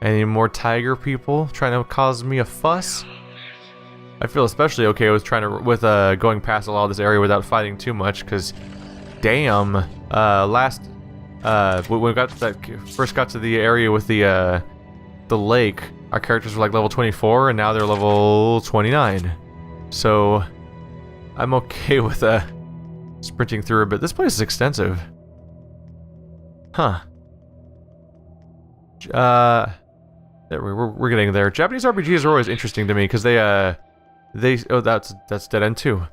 Any more tiger people trying to cause me a fuss? I feel especially okay with going past a lot of this area without fighting too much, because damn, when we first got to the area with the lake, our characters were like level 24 and now they're level 29. So I'm okay with sprinting through a bit. This place is extensive. Huh. We're getting there. Japanese RPGs are always interesting to me because oh, that's dead end too.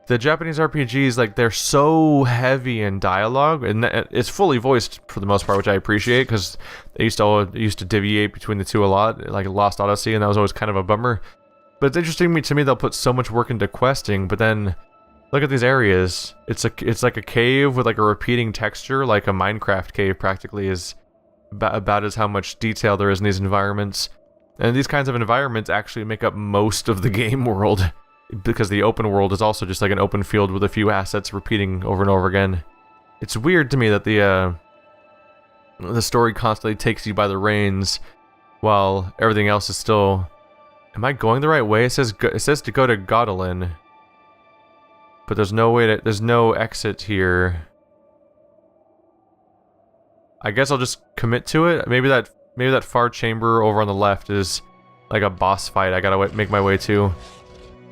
The Japanese RPGs, like, they're so heavy in dialogue, and it's fully voiced for the most part, which I appreciate because they used to deviate between the two a lot, like Lost Odyssey, and that was always kind of a bummer. But it's interesting to me they'll put so much work into questing, but then look at these areas. It's like a cave with like a repeating texture, like a Minecraft cave practically is about as how much detail there is in these environments. And these kinds of environments actually make up most of the game world, because the open world is also just like an open field with a few assets repeating over and over again. It's weird to me that the story constantly takes you by the reins, while everything else is still... Am I going the right way? It says to go to Gododdin, but there's no exit here. I guess I'll just commit to it. Maybe that far chamber over on the left is like a boss fight I gotta make my way to.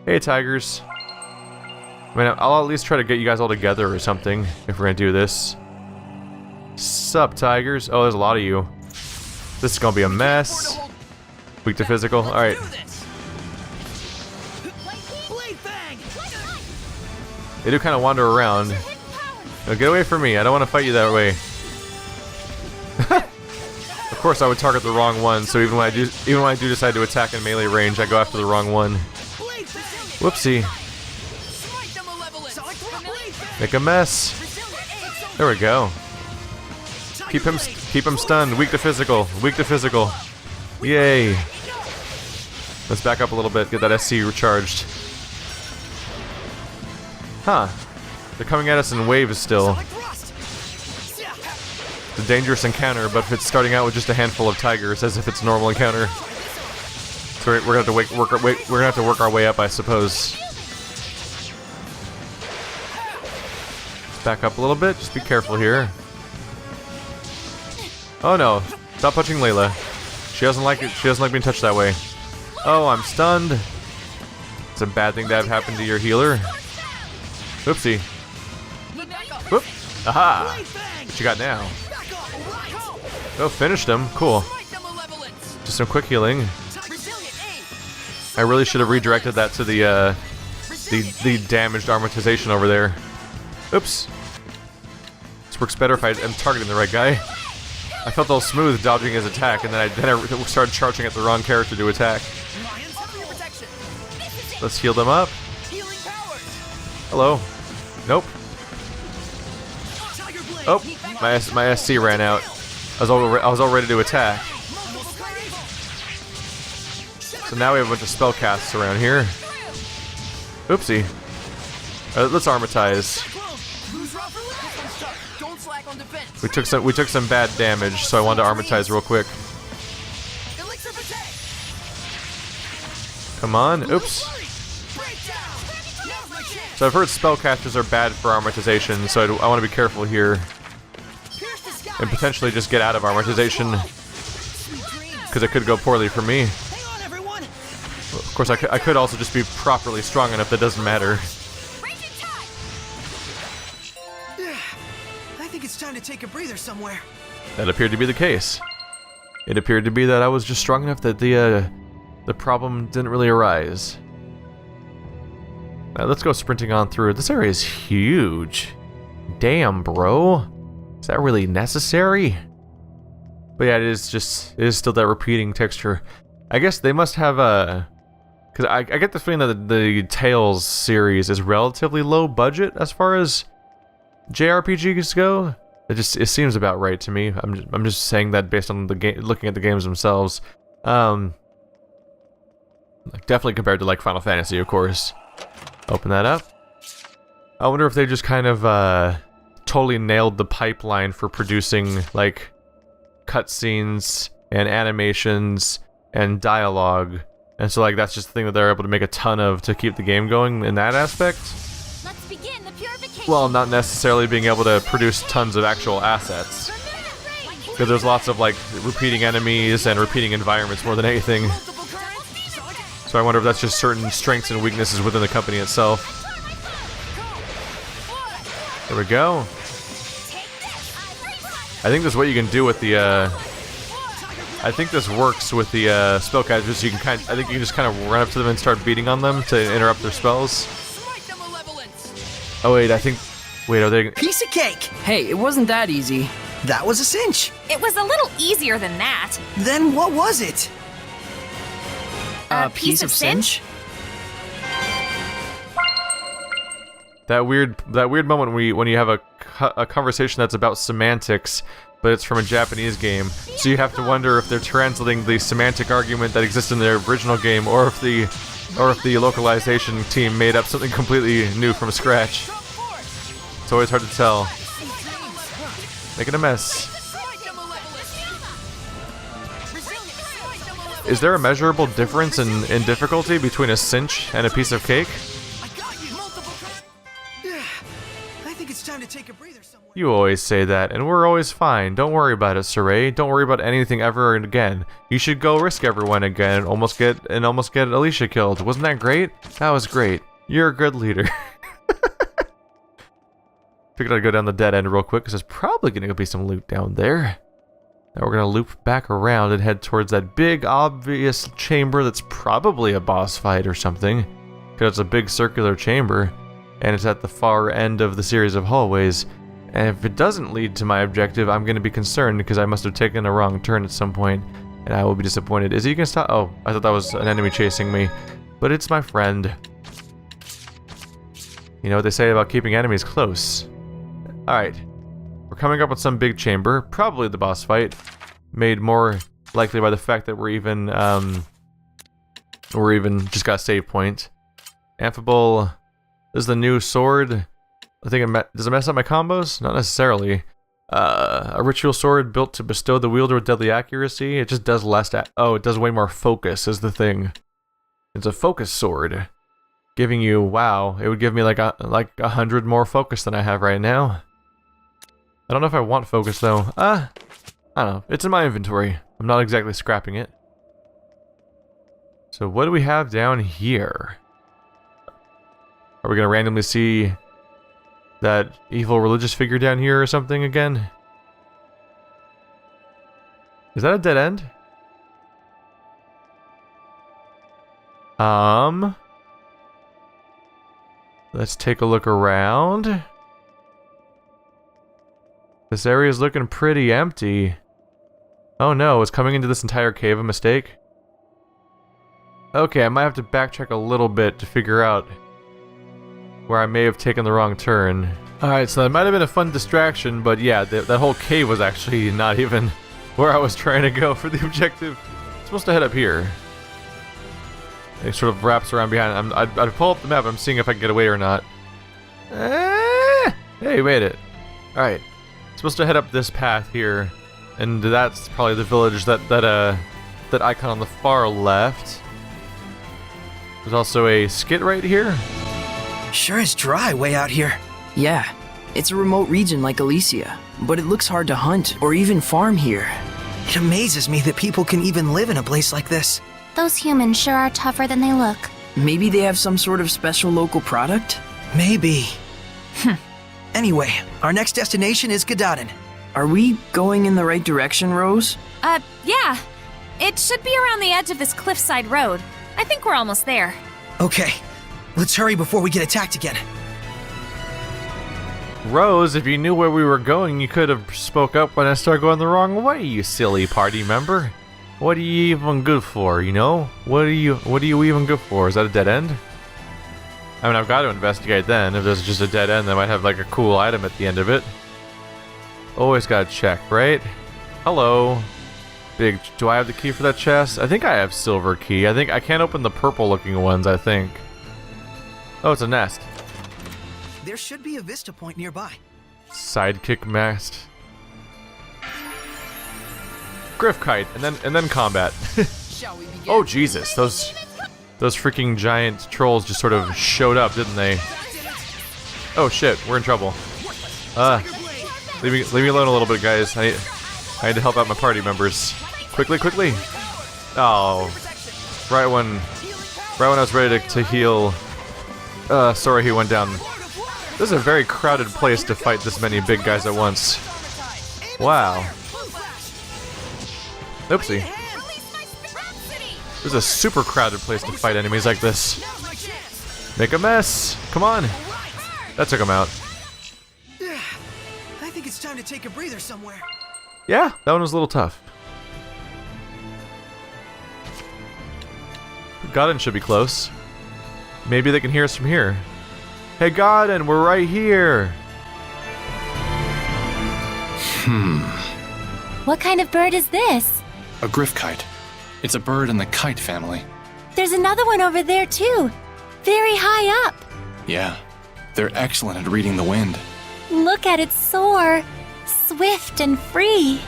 Hey, tigers. I mean, I'll at least try to get you guys all together or something if we're gonna do this. Sup, tigers? Oh, there's a lot of you. This is gonna be a mess. Weak to physical. Alright. They do kind of wander around. No, get away from me. I don't want to fight you that way. Of course, I would target the wrong one, so even when I do decide to attack in melee range, I go after the wrong one. Whoopsie. Make a mess. There we go. Keep him stunned. Weak to physical. Weak to physical. Yay. Let's back up a little bit. Get that SC recharged. Huh. They're coming at us in waves still. It's a dangerous encounter, but if it's starting out with just a handful of tigers, as if it's a normal encounter. So we're gonna have to work our way up, I suppose. Back up a little bit. Just be careful here. Oh no! Stop punching Lailah. She doesn't like it. She doesn't like being touched that way. Oh, I'm stunned. It's a bad thing to have happen to your healer. Oopsie. Whoop. Aha! What you got now? Oh, finished him. Cool. Just some quick healing. I really should have redirected that to the damaged Armatization over there. Oops. This works better if I'm targeting the right guy. I felt all smooth dodging his attack, and then I started charging at the wrong character to attack. Let's heal them up. Hello. Nope. Oh, my SC ran out. I was all ready to attack. So now we have a bunch of spell casts around here. Oopsie. Let's armatize. We took some bad damage, so I wanted to armatize real quick. Come on. Oops. So I've heard spellcasters are bad for armatization, so I want to be careful here. And potentially just get out of armatization, because it could go poorly for me. Of course, I could also just be properly strong enough that doesn't matter. I think it's time to take a breather somewhere. That appeared to be the case. It appeared to be that I was just strong enough that the problem didn't really arise. Now let's go sprinting on through. This area is huge. Damn, bro. Is that really necessary? But yeah, it is still that repeating texture. I guess they must have a... Because I get the feeling that the Tales series is relatively low budget as far as JRPGs go. It seems about right to me. I'm just saying that based on the game, looking at the games themselves. Like definitely compared to like Final Fantasy, of course. Open that up. I wonder if they just kind of totally nailed the pipeline for producing like cutscenes and animations and dialogue. And so like that's just the thing that they're able to make a ton of to keep the game going in that aspect. Let's begin the purification. Well, not necessarily being able to produce tons of actual assets. Because there's lots of like repeating enemies and repeating environments more than anything. So I wonder if that's just certain strengths and weaknesses within the company itself. There we go. I think this is what you can do with the I think this works with the spellcasters. You can I think you can just kind of run up to them and start beating on them to interrupt their spells. Oh wait, wait, are they? Piece of cake! Hey, it wasn't that easy. That was a cinch. It was a little easier than that. Then what was it? A piece of cinch? That weird moment when you have a conversation that's about semantics, but it's from a Japanese game, so you have to wonder if they're translating the semantic argument that exists in their original game, or if the localization team made up something completely new from scratch. It's always hard to tell. Making a mess. Is there a measurable difference in difficulty between a cinch and a piece of cake? I think it's time to take a breather somewhere. You always say that, and we're always fine. Don't worry about it, Sorey. Don't worry about anything ever again. You should go risk everyone again and almost get Alicia killed. Wasn't that great? That was great. You're a good leader. Figured I'd go down the dead end real quick, because there's probably going to be some loot down there. Now we're going to loop back around and head towards that big, obvious chamber that's probably a boss fight or something. Because it's a big circular chamber, and it's at the far end of the series of hallways. And if it doesn't lead to my objective, I'm going to be concerned, because I must have taken a wrong turn at some point, and I will be disappointed. Is he going to stop? Oh, I thought that was an enemy chasing me. But it's my friend. You know what they say about keeping enemies close. Alright, we're coming up with some big chamber, probably the boss fight, made more likely by the fact that we're even just got a save point. Amphable, this is the new sword. I think does it mess up my combos? Not necessarily. A ritual sword built to bestow the wielder with deadly accuracy. It just does less. Oh, it does way more focus is the thing. It's a focus sword, giving you it would give me like 100 more focus than I have right now. I don't know if I want focus though. I don't know. It's in my inventory. I'm not exactly scrapping it. So what do we have down here? Are we gonna randomly see that evil religious figure down here or something again? Is that a dead end? Let's take a look around. This area is looking pretty empty. Oh no, is coming into this entire cave a mistake? Okay, I might have to backtrack a little bit to figure out where I may have taken the wrong turn. Alright, so that might have been a fun distraction, but yeah, that whole cave was actually not even where I was trying to go for the objective. I'm supposed to head up here. It sort of wraps around behind. I'd pull up the map, I'm seeing if I can get away or not. Hey, made it. Alright. Supposed to head up this path here, and that's probably the village that icon on the far left. There's also a skit right here. Sure is dry way out here. Yeah, it's a remote region like Alicia, but it looks hard to hunt or even farm here. It amazes me that people can even live in a place like this. Those humans sure are tougher than they look. Maybe they have some sort of special local product? Maybe. Anyway, our next destination is Gododdin. Are we going in the right direction, Rose? Yeah. It should be around the edge of this cliffside road. I think we're almost there. Okay, let's hurry before we get attacked again. Rose, if you knew where we were going, you could have spoke up when I started going the wrong way, you silly party member. What are you even good for, you know? What are you even good for? Is that a dead end? I mean, I've got to investigate then. If there's just a dead end, they might have like a cool item at the end of it. Always gotta check, right? Hello. Big, do I have the key for that chest? I think I have silver key. I can't open the purple looking ones, I think. Oh, it's a nest. There should be a vista point nearby. Sidekick mast. Griff kite, and then combat. Oh Jesus, those freaking giant trolls just sort of showed up, didn't they? Oh shit, we're in trouble. Leave me alone a little bit, guys. I need to help out my party members. Quickly, quickly! Oh, right when I was ready to heal. Sorry, he went down. This is a very crowded place to fight this many big guys at once. Wow. Oopsie. This is a super crowded place to fight enemies like this. Make a mess! Come on! That took him out. I think it's time to take a breather somewhere. Yeah, that one was a little tough. Gododdin should be close. Maybe they can hear us from here. Hey Gaden, we're right here! What kind of bird is this? A griff kite. It's a bird in the kite family. There's another one over there too. Very high up. Yeah, they're excellent at reading the wind. Look at it soar. Swift and free.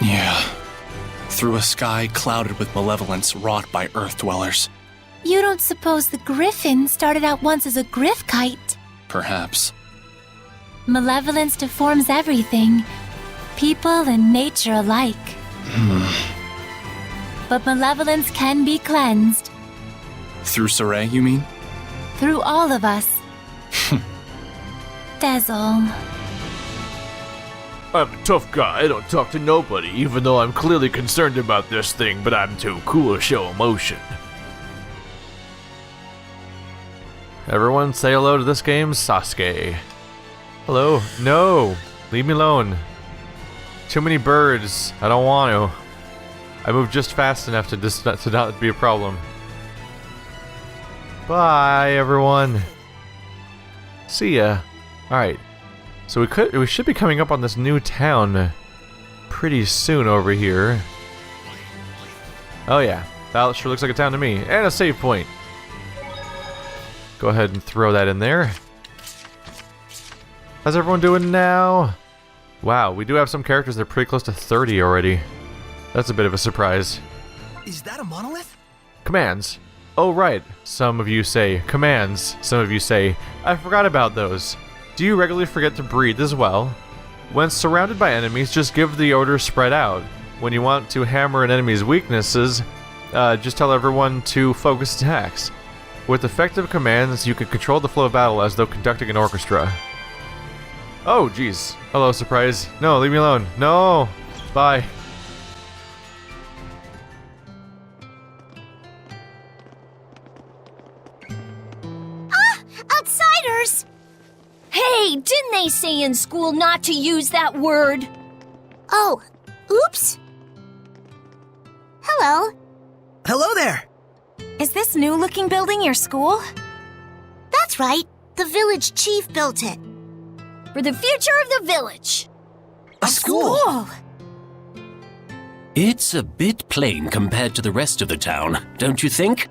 Yeah. Through a sky clouded with malevolence wrought by earth dwellers. You don't suppose the griffin started out once as a griff kite? Perhaps. Malevolence deforms everything. People and nature alike. But malevolence can be cleansed. Through Sorey, you mean? Through all of us. That's all. I'm a tough guy, I don't talk to nobody, even though I'm clearly concerned about this thing, but I'm too cool to show emotion. Everyone say hello to this game's Sasuke. Hello? No! Leave me alone. Too many birds. I don't want to. I move just fast enough to not be a problem. Bye, everyone. See ya. Alright. So we should be coming up on this new town pretty soon over here. Oh yeah. That sure looks like a town to me. And a save point. Go ahead and throw that in there. How's everyone doing now? Wow, we do have some characters that are pretty close to 30 already. That's a bit of a surprise. Is that a monolith? Commands. Oh right, some of you say commands. Some of you say, I forgot about those. Do you regularly forget to breathe as well? When surrounded by enemies, just give the order spread out. When you want to hammer an enemy's weaknesses, just tell everyone to focus attacks. With effective commands, you can control the flow of battle as though conducting an orchestra. Oh, jeez. Hello, surprise. No, leave me alone. No! Bye. Outsiders! Hey, didn't they say in school not to use that word? Oh, oops. Hello. Hello there! Is this new-looking building your school? That's right. The village chief built it. For the future of the village. A school! It's a bit plain compared to the rest of the town, don't you think?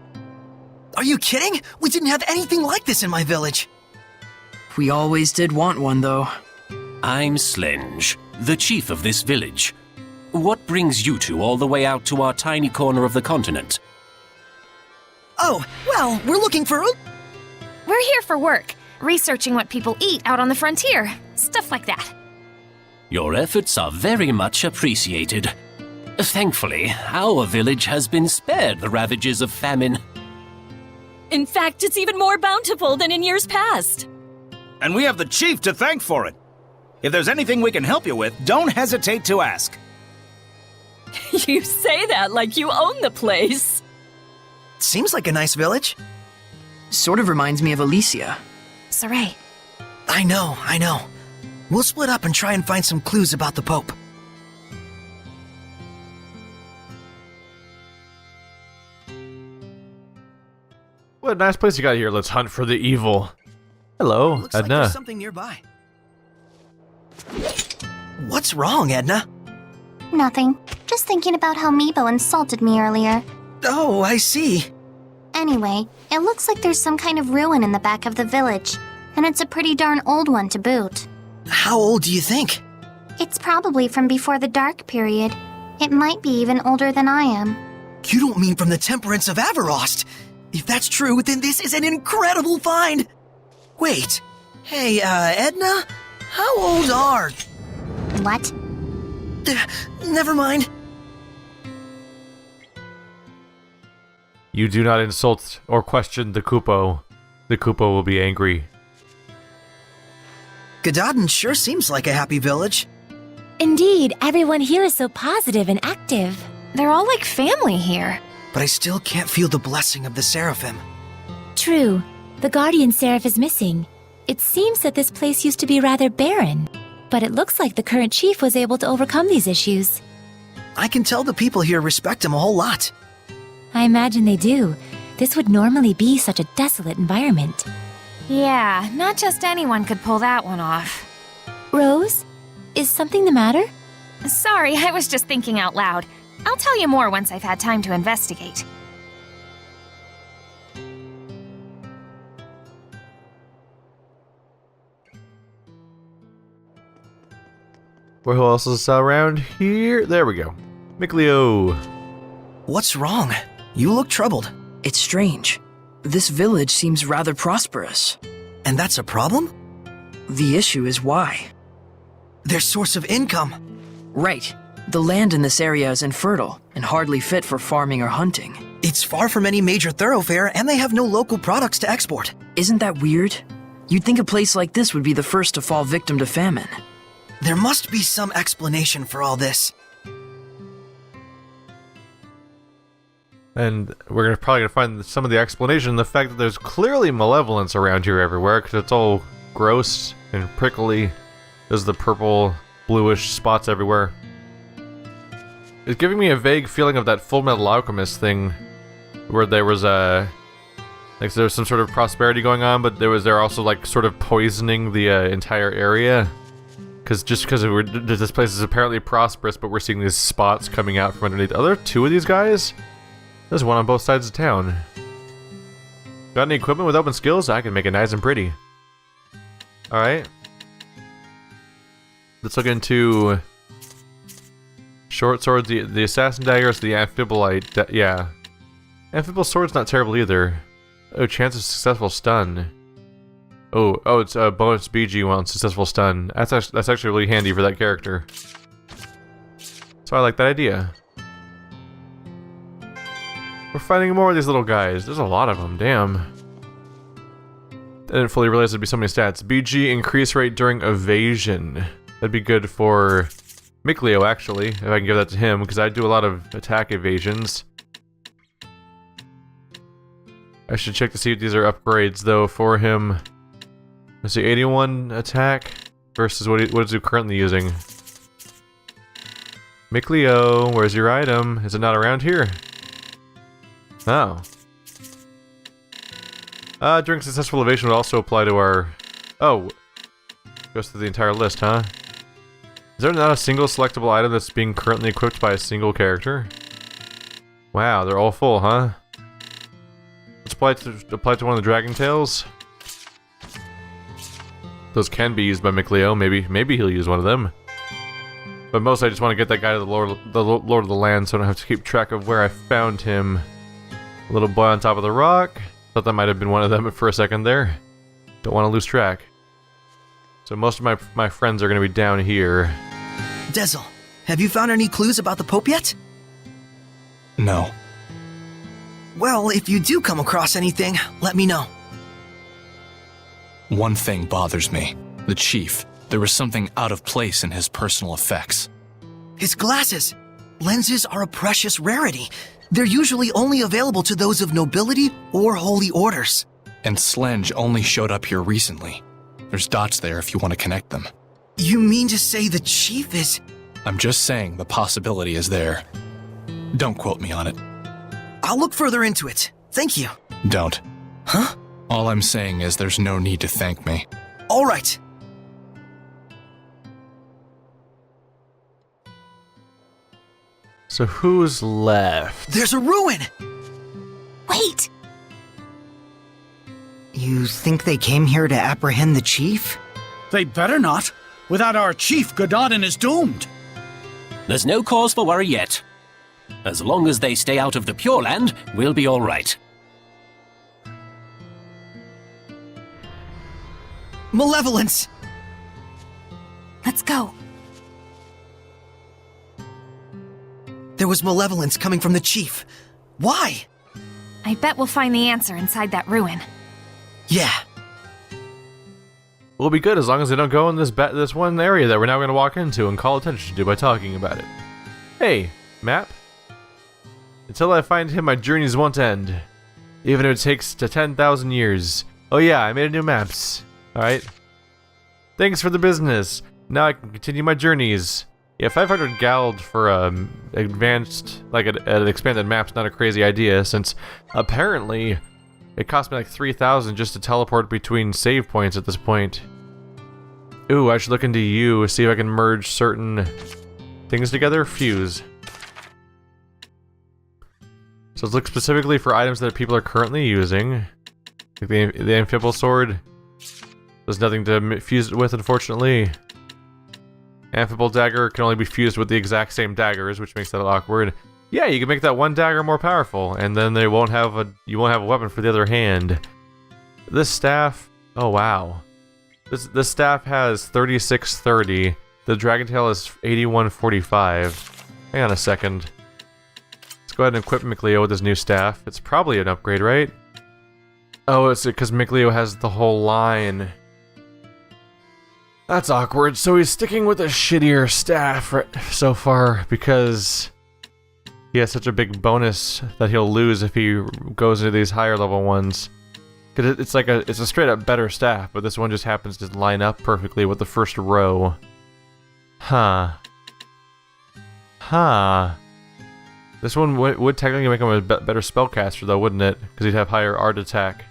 Are you kidding? We didn't have anything like this in my village. We always did want one, though. I'm Slenge, the chief of this village. What brings you two all the way out to our tiny corner of the continent? Oh, well, we're looking for a... We're here for work, researching what people eat out on the frontier. Stuff like that. Your efforts are very much appreciated. Thankfully, our village has been spared the ravages of famine. In fact, it's even more bountiful than in years past. And we have the chief to thank for it. If there's anything we can help you with, don't hesitate to ask. You say that like you own the place. Seems like a nice village. Sort of reminds me of Elysia. Sorey. I know. We'll split up and try and find some clues about the Pope. What a nice place you got here. Let's hunt for the evil. Hello, Looks like Edna. there's something nearby. What's wrong, Edna? Nothing. Just thinking about how Meebo insulted me earlier. Oh, I see. Anyway, it looks like there's some kind of ruin in the back of the village. And it's a pretty darn old one to boot. How old do you think? It's probably from before the Dark Period. It might be even older than I am. You don't mean from the temperance of Avarost? If that's true, then this is an incredible find! Wait, hey, Edna? How old are... What? Never mind. You do not insult or question the Kupo. The Kupo will be angry. Gododdin sure seems like a happy village. Indeed, everyone here is so positive and active. They're all like family here. But I still can't feel the blessing of the Seraphim. True, the guardian seraph is missing. It seems that this place used to be rather barren, but it looks like the current chief was able to overcome these issues. I can tell the people here respect him a whole lot. I imagine they do. This would normally be such a desolate environment. Yeah, not just anyone could pull that one off. Rose, is something the matter? Sorry, I was just thinking out loud. I'll tell you more once I've had time to investigate. Who else is around here? There we go. Mikleo. What's wrong? You look troubled. It's strange. This village seems rather prosperous. And that's a problem? The issue is why. Their source of income. Right. The land in this area is infertile and hardly fit for farming or hunting. It's far from any major thoroughfare, and they have no local products to export. Isn't that weird? You'd think a place like this would be the first to fall victim to famine. There must be some explanation for all this. And we're probably gonna find some of the explanation in the fact that there's clearly malevolence around here everywhere, because it's all gross and prickly. There's the purple, bluish spots everywhere. It's giving me a vague feeling of that Full Metal Alchemist thing, where there was like there was some sort of prosperity going on, but they're also like sort of poisoning the entire area. Because this place is apparently prosperous, but we're seeing these spots coming out from underneath. Are there two of these guys? There's one on both sides of town. Got any equipment with open skills? I can make it nice and pretty. Alright. Let's look into short swords, the assassin daggers, the amphibolite. Yeah. Amphibial sword's not terrible either. Oh, chance of successful stun. Oh, it's a bonus BG on successful stun. That's actually really handy for that character. So I like that idea. We're fighting more of these little guys. There's a lot of them, damn. I didn't fully realize there'd be so many stats. BG increase rate during evasion. That'd be good for Mikleo, actually, if I can give that to him, because I do a lot of attack evasions. I should check to see if these are upgrades, though, for him. Let's see, 81 attack versus what is he currently using? Mikleo, where's your item? Is it not around here? Oh. During successful evasion would also apply to our... Oh. Goes through the entire list, huh? Is there not a single selectable item that's being currently equipped by a single character? Wow, they're all full, huh? Let's apply to one of the Dragon Tails. Those can be used by Mikleo. Maybe he'll use one of them. But mostly I just want to get that guy to the Lord of the Land, so I don't have to keep track of where I found him. Little boy on top of the rock. Thought that might have been one of them for a second there. Don't want to lose track. So most of my friends are going to be down here. Dezel, have you found any clues about the Pope yet? No. Well, if you do come across anything, let me know. One thing bothers me. The chief. There was something out of place in his personal effects. His glasses. Lenses are a precious rarity. They're usually only available to those of nobility or holy orders. And Slenge only showed up here recently. There's dots there if you want to connect them. You mean to say the chief is... I'm just saying the possibility is there. Don't quote me on it. I'll look further into it. Thank you. Don't. Huh? All I'm saying is there's no need to thank me. All right. So who's left? There's a ruin! Wait! You think they came here to apprehend the chief? They better not. Without our chief, Gododdin is doomed. There's no cause for worry yet. As long as they stay out of the Pure Land, we'll be all right. Malevolence! Let's go. There was malevolence coming from the chief. Why? I bet we'll find the answer inside that ruin. Yeah. We'll be good as long as they don't go in this one area that we're now going to walk into and call attention to by talking about it. Hey, map. Until I find him, my journeys won't end. Even if it takes to 10,000 years. Oh yeah, I made new maps. Alright. Thanks for the business. Now I can continue my journeys. Yeah, 500 gold for advanced, like an expanded map's not a crazy idea, since apparently it cost me like 3,000 just to teleport between save points at this point. Ooh, I should look into you, see if I can merge certain things together. Fuse. So let's look specifically for items that people are currently using. Like the amphibial sword. There's nothing to fuse it with, unfortunately. Amphibial dagger can only be fused with the exact same daggers, which makes that awkward. Yeah, you can make that one dagger more powerful, and then you won't have a weapon for the other hand. This staff, oh wow. This staff has 3630. The dragon tail is 8145. Hang on a second. Let's go ahead and equip Mikleo with his new staff. It's probably an upgrade, right? Oh, it's because Mikleo has the whole line. That's awkward. So he's sticking with a shittier staff so far because he has such a big bonus that he'll lose if he goes into these higher level ones. Because it's a straight up better staff, but this one just happens to line up perfectly with the first row. Huh. Huh. This one would technically make him a better spellcaster though, wouldn't it? Because he'd have higher art attack.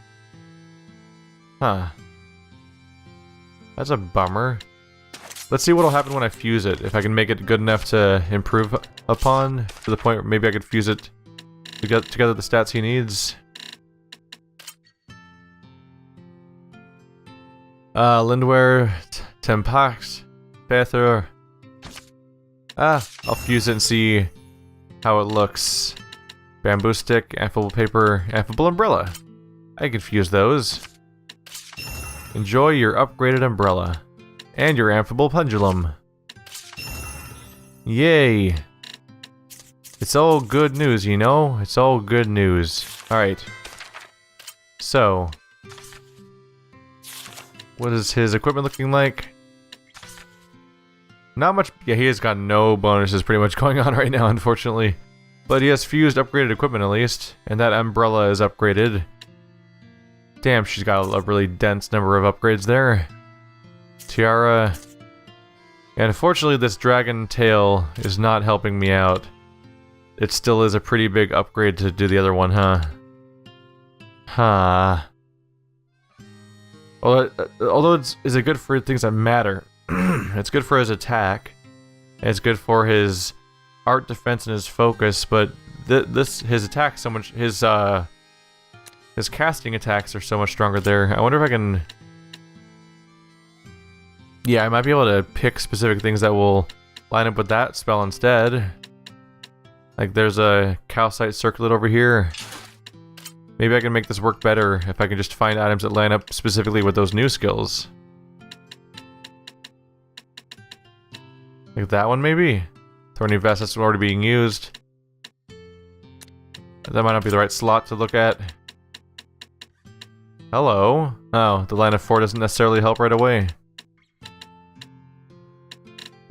Huh. That's a bummer. Let's see what'll happen when I fuse it. If I can make it good enough to improve upon, to the point where maybe I could fuse it to get together the stats he needs. Lindware, Tempax, Pether. I'll fuse it and see how it looks. Bamboo stick, affable paper, affable umbrella. I can fuse those. Enjoy your upgraded umbrella. And your affable pendulum. Yay! It's all good news, you know? It's all good news. Alright. So. What is his equipment looking like? Not much. Yeah, he has got no bonuses pretty much going on right now, unfortunately. But he has fused upgraded equipment at least. And that umbrella is upgraded. Damn, she's got a really dense number of upgrades there. Tiara. And unfortunately, this dragon tail is not helping me out. It still is a pretty big upgrade to do the other one, huh? Huh. Although it's it good for things that matter. It's good for his attack. It's good for his art defense and his focus, but his attack so much his casting attacks are so much stronger there. I wonder if I can... Yeah, I might be able to pick specific things that will line up with that spell instead. Like there's a calcite circlet over here. Maybe I can make this work better if I can just find items that line up specifically with those new skills. Like that one maybe? Thorny vest that's already being used. That might not be the right slot to look at. Hello. Oh, the line of 4 doesn't necessarily help right away.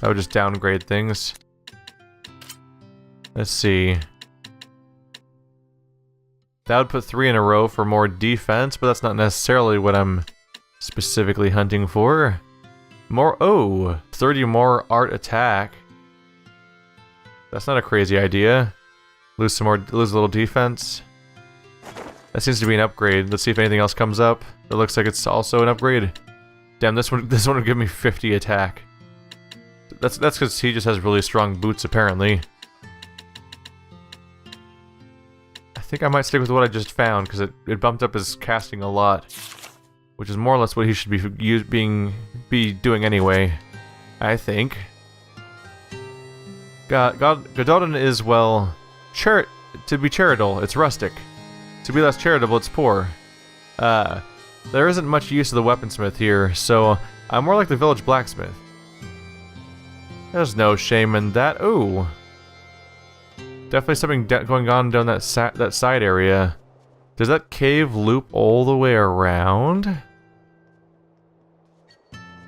I would just downgrade things. Let's see. That would put 3 in a row for more defense, but that's not necessarily what I'm specifically hunting for. More, oh, 30 more art attack. That's not a crazy idea. Lose a little defense. That seems to be an upgrade. Let's see if anything else comes up. It looks like it's also an upgrade. Damn, this one would give me 50 attack. That's because he just has really strong boots, apparently. I think I might stick with what I just found, because it bumped up his casting a lot. Which is more or less what he should be doing anyway. I think. Gododdin is, well, to be charitable, it's rustic. To be less charitable, it's poor. There isn't much use of the weaponsmith here, so I'm more like the village blacksmith. There's no shame in that. Ooh. Definitely something going on down that side area. Does that cave loop all the way around?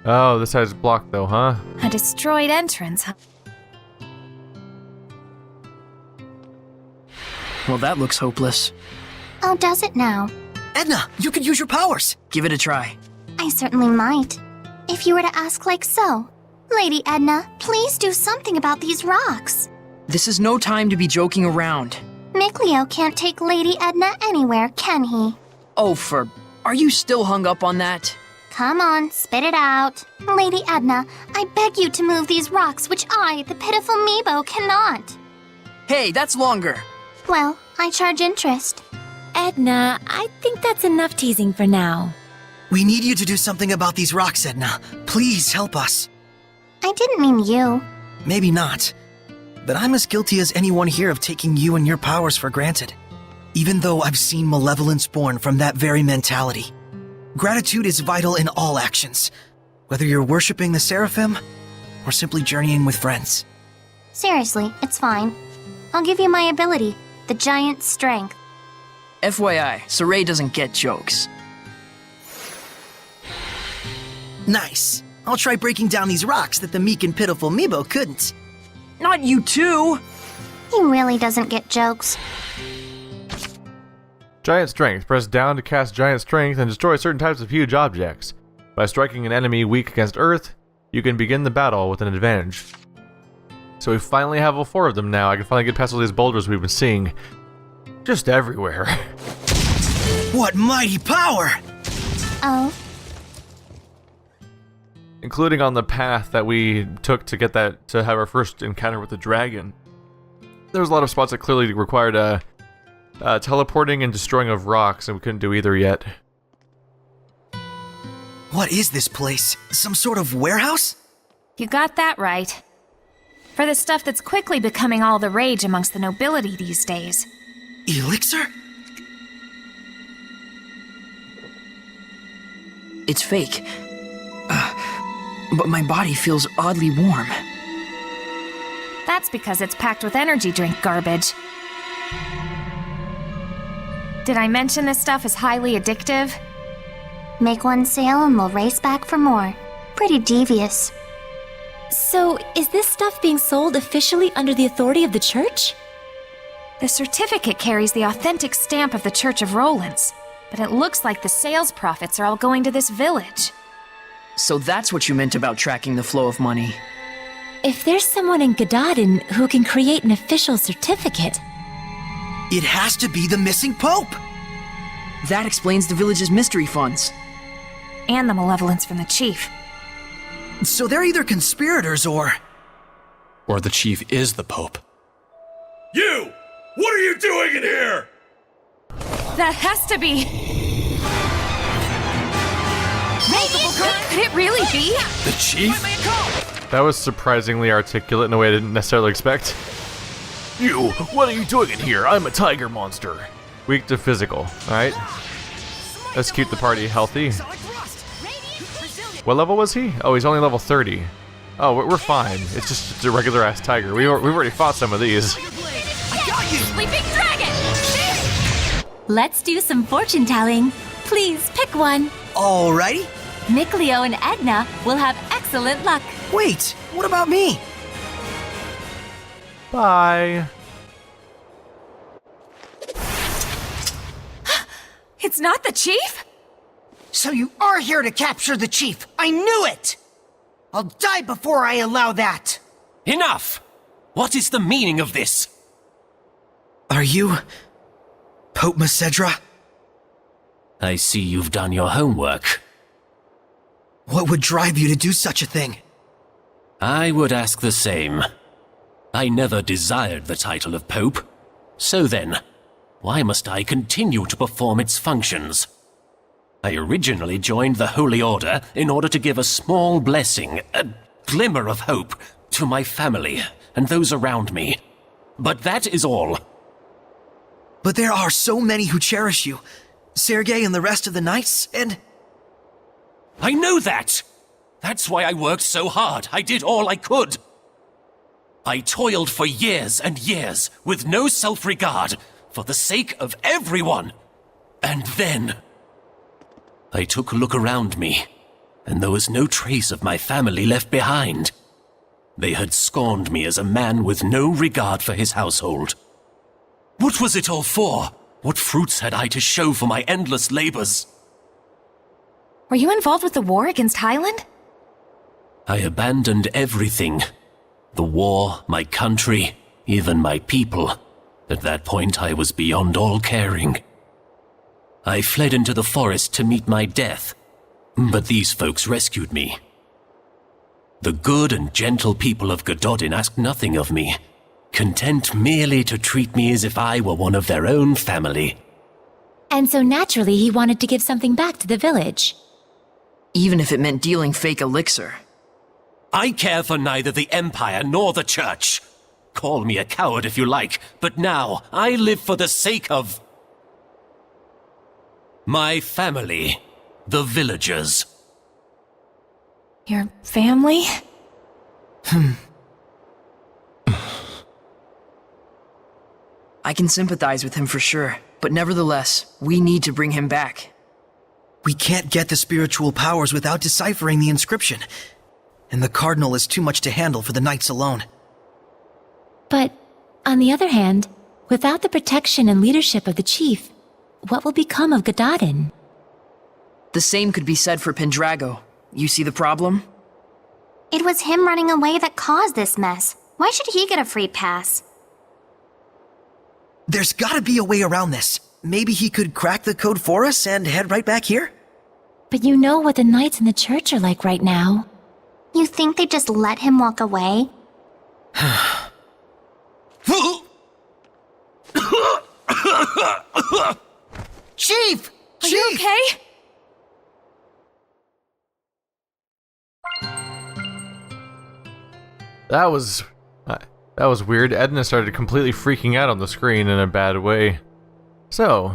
Oh, this side's blocked though, huh? A destroyed entrance, huh? Well, that looks hopeless. Oh, does it now? Edna, you could use your powers. Give it a try. I certainly might. If you were to ask like so. Lady Edna, please do something about these rocks. This is no time to be joking around. Mikleo can't take Lady Edna anywhere, can he? Oh, are you still hung up on that? Come on, spit it out. Lady Edna, I beg you to move these rocks which I, the pitiful Meebo, cannot. Hey, that's longer. Well, I charge interest. Edna, I think that's enough teasing for now. We need you to do something about these rocks, Edna. Please help us. I didn't mean you. Maybe not. But I'm as guilty as anyone here of taking you and your powers for granted. Even though I've seen malevolence born from that very mentality. Gratitude is vital in all actions. Whether you're worshipping the Seraphim, or simply journeying with friends. Seriously, it's fine. I'll give you my ability, the giant strength. FYI, Sorey doesn't get jokes. Nice. I'll try breaking down these rocks that the meek and pitiful Meebo couldn't. Not you too! He really doesn't get jokes. Giant Strength. Press down to cast Giant Strength and destroy certain types of huge objects. By striking an enemy weak against Earth, you can begin the battle with an advantage. So we finally have all 4 of them now. I can finally get past all these boulders we've been seeing just everywhere. What mighty power! Oh? Including on the path that we took to get that, to have our first encounter with the dragon. There was a lot of spots that clearly required teleporting and destroying of rocks, and we couldn't do either yet. What is this place? Some sort of warehouse? You got that right. For the stuff that's quickly becoming all the rage amongst the nobility these days. Elixir? It's fake. But my body feels oddly warm. That's because it's packed with energy drink garbage. Did I mention this stuff is highly addictive? Make one sale and we'll race back for more. Pretty devious. So, is this stuff being sold officially under the authority of the church? The certificate carries the authentic stamp of the Church of Rollins, but it looks like the sales profits are all going to this village. So that's what you meant about tracking the flow of money. If there's someone in Gododdin who can create an official certificate... It has to be the missing Pope! That explains the village's mystery funds. And the malevolence from the chief. So they're either conspirators or the chief is the Pope. You! What are you doing in here? That has to be... Could it really be? The chief? That was surprisingly articulate in a way I didn't necessarily expect. You, what are you doing in here? I'm a tiger monster. Weak to physical, alright? Let's keep the party healthy. What level was he? Oh, he's only level 30. Oh, we're fine. It's just a regular ass tiger. We've already fought some of these. Sleeping dragon! Let's do some fortune telling. Please, pick one. Alrighty. Mikleo and Edna will have excellent luck. Wait, what about me? Bye. It's not the chief? So you are here to capture the chief. I knew it! I'll die before I allow that. Enough! What is the meaning of this? Are you Pope Masedra? I see you've done your homework. What would drive you to do such a thing? I would ask the same. I never desired the title of Pope. So then, why must I continue to perform its functions? I originally joined the Holy Order in order to give a small blessing, a glimmer of hope, to my family and those around me. But that is all. But there are so many who cherish you. Sergei and the rest of the knights, and... I know that! That's why I worked so hard. I did all I could. I toiled for years and years, with no self-regard, for the sake of everyone. And then... I took a look around me, and there was no trace of my family left behind. They had scorned me as a man with no regard for his household. What was it all for? What fruits had I to show for my endless labors? Were you involved with the war against Highland? I abandoned everything. The war, my country, even my people. At that point, I was beyond all caring. I fled into the forest to meet my death, but these folks rescued me. The good and gentle people of Gododdin asked nothing of me, content merely to treat me as if I were one of their own family. And so naturally he wanted to give something back to the village. Even if it meant dealing fake elixir. I care for neither the Empire nor the Church. Call me a coward if you like, but now I live for the sake of... my family, the villagers. Your family? I can sympathize with him for sure, but nevertheless, we need to bring him back. We can't get the spiritual powers without deciphering the inscription. And the Cardinal is too much to handle for the knights alone. But, on the other hand, without the protection and leadership of the chief, what will become of Gododdin? The same could be said for Pendrago. You see the problem? It was him running away that caused this mess. Why should he get a free pass? There's gotta be a way around this. Maybe he could crack the code for us and head right back here? But you know what the knights in the church are like right now. You think they just let him walk away? Chief! Are you okay? That was weird. Edna started completely freaking out on the screen in a bad way. So,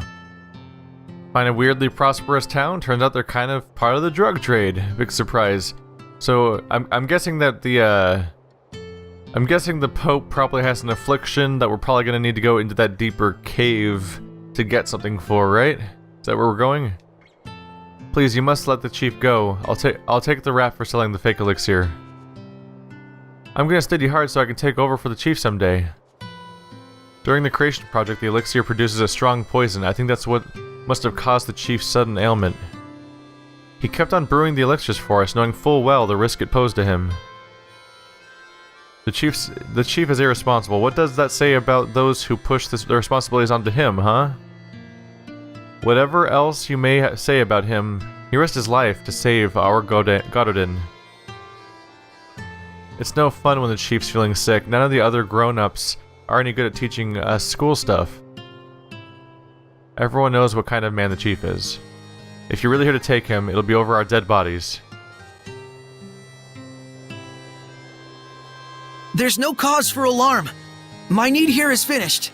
find a weirdly prosperous town? Turns out they're kind of part of the drug trade. Big surprise. So, I'm guessing that the Pope probably has an affliction that we're probably gonna need to go into that deeper cave to get something for, right? Is that where we're going? Please, you must let the chief go. I'll take the rap for selling the fake elixir. I'm gonna study hard so I can take over for the chief someday. During the creation project, the elixir produces a strong poison. I think that's what must have caused the chief's sudden ailment. He kept on brewing the elixirs for us, knowing full well the risk it posed to him. The chief is irresponsible. What does that say about those who push the responsibilities onto him, huh? Whatever else you may say about him, he risked his life to save our Gododdin. It's no fun when the chief's feeling sick. None of the other grown-ups are any good at teaching us school stuff. Everyone knows what kind of man the chief is. If you're really here to take him, it'll be over our dead bodies. There's no cause for alarm. My need here is finished.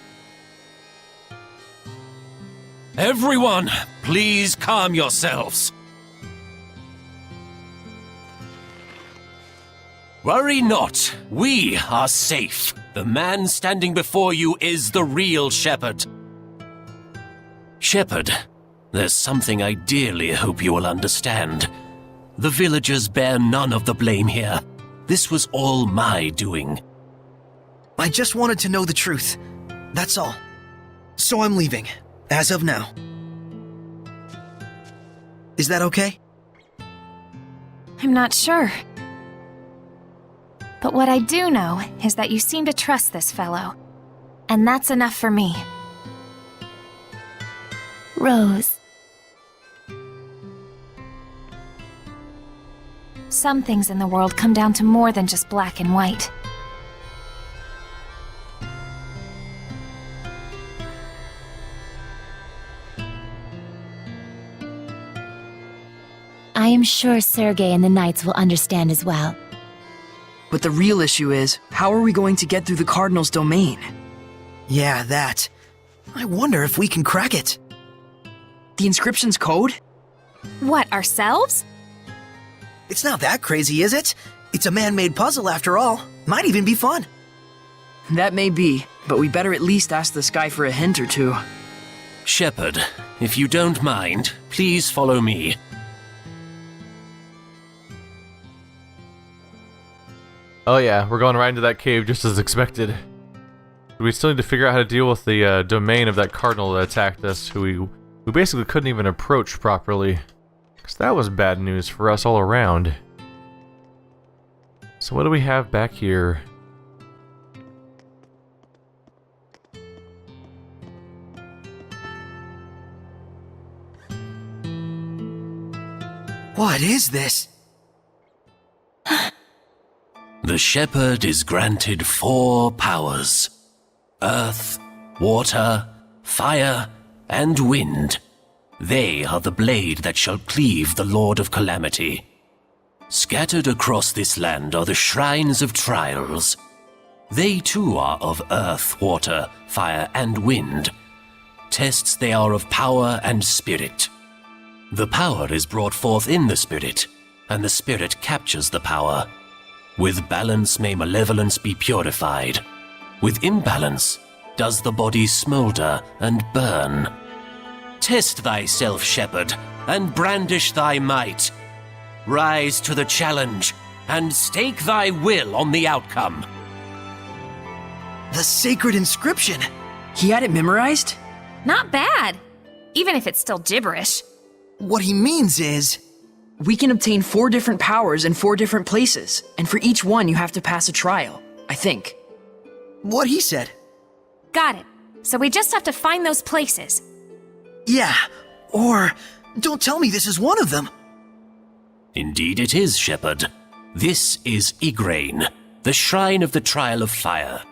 Everyone, please calm yourselves. Worry not, we are safe. The man standing before you is the real Sheperd. Sheperd, there's something I dearly hope you will understand. The villagers bear none of the blame here. This was all my doing. I just wanted to know the truth. That's all. So I'm leaving, as of now. Is that okay? I'm not sure. But what I do know is that you seem to trust this fellow. And that's enough for me. Rose. Some things in the world come down to more than just black and white. I am sure Sergei and the Knights will understand as well. But the real issue is, how are we going to get through the Cardinal's domain? Yeah, that. I wonder if we can crack it. The inscription's code? What, ourselves? It's not that crazy, is it? It's a man-made puzzle after all. Might even be fun. That may be, but we better at least ask the sky for a hint or two. Sheperd, if you don't mind, please follow me. Oh yeah, we're going right into that cave just as expected. We still need to figure out how to deal with the domain of that cardinal that attacked us, who we basically couldn't even approach properly. Because that was bad news for us all around. So what do we have back here? What is this? The Sheperd is granted 4 powers: earth, water, fire, and wind. They are the blade that shall cleave the Lord of Calamity. Scattered across this land are the shrines of trials. They too are of earth, water, fire, and wind. Tests they are of power and spirit. The power is brought forth in the spirit, and the spirit captures the power. With balance may malevolence be purified. With imbalance does the body smolder and burn. Test thyself, Sheperd, and brandish thy might. Rise to the challenge, and stake thy will on the outcome. The sacred inscription! He had it memorized? Not bad. Even if it's still gibberish. What he means is... We can obtain 4 different powers in 4 different places, and for each one you have to pass a trial, I think. What he said. Got it. So we just have to find those places. Yeah, or... Don't tell me this is one of them. Indeed it is, Sheperd. This is Igraine, the shrine of the Trial of Fire.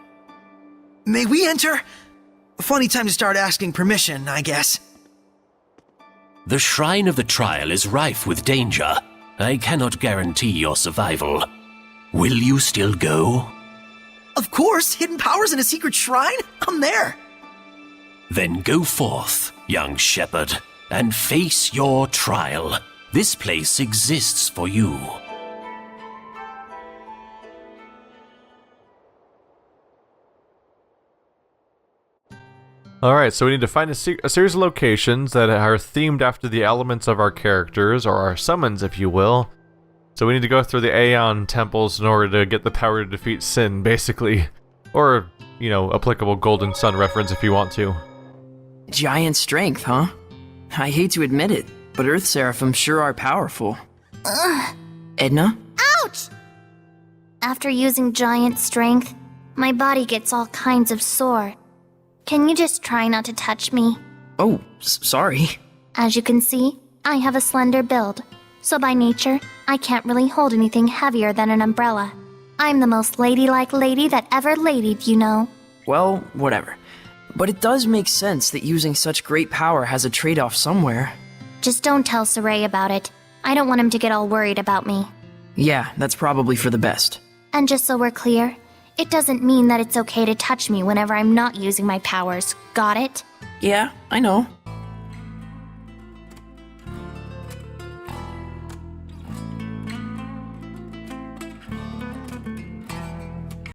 May we enter? Funny time to start asking permission, I guess. The Shrine of the Trial is rife with danger. I cannot guarantee your survival. Will you still go? Of course! Hidden powers in a secret shrine? I'm there! Then go forth, young Sheperd, and face your trial. This place exists for you. Alright, so we need to find a series of locations that are themed after the elements of our characters, or our summons, if you will. So we need to go through the Aeon temples in order to get the power to defeat sin, basically. Or, you know, applicable Golden Sun reference if you want to. Giant strength, huh? I hate to admit it, but Earth Seraphim sure are powerful. Ugh. Edna? Ouch! After using giant strength, my body gets all kinds of sore. Can you just try not to touch me? Oh, sorry. As you can see, I have a slender build, so by nature, I can't really hold anything heavier than an umbrella. I'm the most ladylike lady that ever ladied, you know. Well, whatever. But it does make sense that using such great power has a trade-off somewhere. Just don't tell Sorey about it. I don't want him to get all worried about me. Yeah, that's probably for the best. And just so we're clear, it doesn't mean that it's okay to touch me whenever I'm not using my powers. Got it? Yeah, I know.